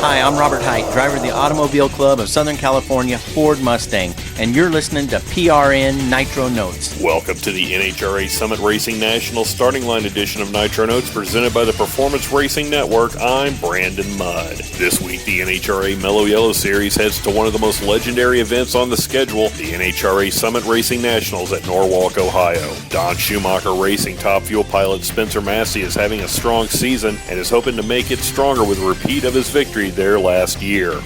Hi, I'm Robert Height, driver of the Automobile Club of Southern California Ford Mustang, and you're listening to PRN Nitro Notes. Welcome to the NHRA Summit Racing National Starting Line edition of Nitro Notes presented by the Performance Racing Network. I'm Brandon Mudd. This week, the NHRA Mellow Yellow Series heads to one of the most legendary events on the schedule, the NHRA Summit Racing Nationals at Norwalk, Ohio. Don Schumacher Racing top fuel pilot Spencer Massey is having a strong season and is hoping to make it stronger with a repeat of his victory there last year.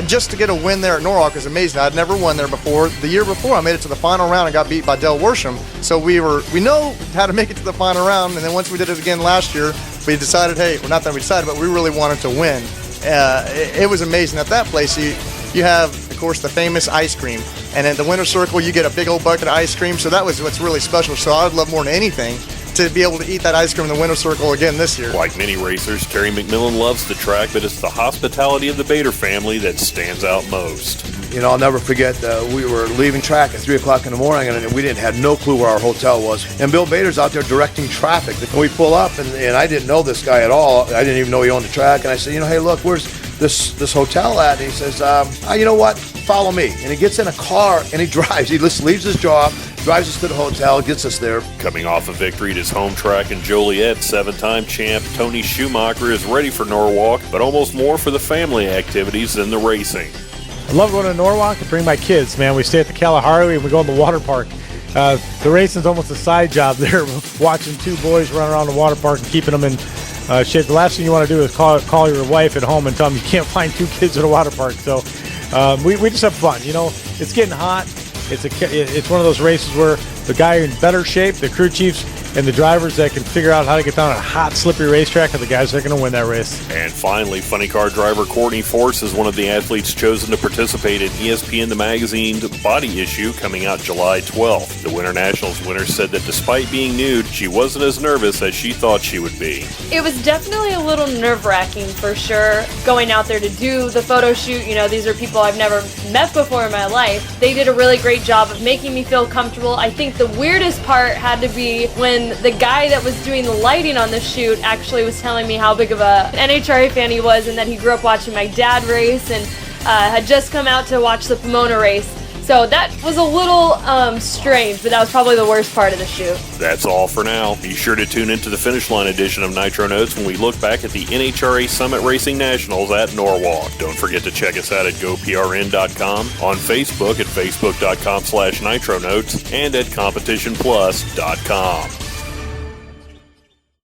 Just to get a win there at Norwalk is amazing. I'd never won there before. The year before, I made it to the final round and got beat by Del Worsham. So we know how to make it to the final round. And then once we did it again last year, we decided, not that we decided, but we really wanted to win. It was amazing. At that place, you have, of course, the famous ice cream. And in the winner's circle, you get a big old bucket of ice cream. So that was what's really special. So I would love more than anything to be able to eat that ice cream in the winner's circle again this year. Like many racers, Terry McMillan loves the track, but it's the hospitality of the Bader family that stands out most. You know, I'll never forget, we were leaving track at 3 o'clock in the morning, and we had no clue where our hotel was. And Bill Bader's out there directing traffic. And we pull up, and I didn't know this guy at all. I didn't even know he owned the track. And I said, hey, look, where's this hotel at? And he says, you know what? Follow me. And he gets in a car, and he drives. He just leaves his job, drives us to the hotel, gets us there. Coming off a victory at his home track in Joliet, 7-time champ Tony Schumacher is ready for Norwalk, but almost more for the family activities than the racing. I love going to Norwalk and bring my kids, man. We stay at the Kalahari and we go in the water park. The racing's almost a side job there, watching two boys run around the water park and keeping them in shape. The last thing you want to do is call your wife at home and tell them you can't find two kids at a water park. So we just have fun. It's getting hot. It's one of those races where the guy in better shape, the crew chiefs, and the drivers that can figure out how to get down a hot, slippery racetrack are the guys that are going to win that race. And finally, funny car driver Courtney Force is one of the athletes chosen to participate in ESPN The Magazine's Body Issue coming out July 12th. The Winter Nationals winner said that despite being nude, she wasn't as nervous as she thought she would be. It was definitely a little nerve-wracking for sure, going out there to do the photo shoot. These are people I've never met before in my life. They did a really great job of making me feel comfortable. I think the weirdest part had to be when the guy that was doing the lighting on the shoot actually was telling me how big of a NHRA fan he was and that he grew up watching my dad race and had just come out to watch the Pomona race. So that was a little strange, but that was probably the worst part of the shoot. That's all for now. Be sure to tune into the Finish Line edition of Nitro Notes when we look back at the NHRA Summit Racing Nationals at Norwalk. Don't forget to check us out at GoPRN.com, on Facebook at Facebook.com/NitroNotes, and at CompetitionPlus.com.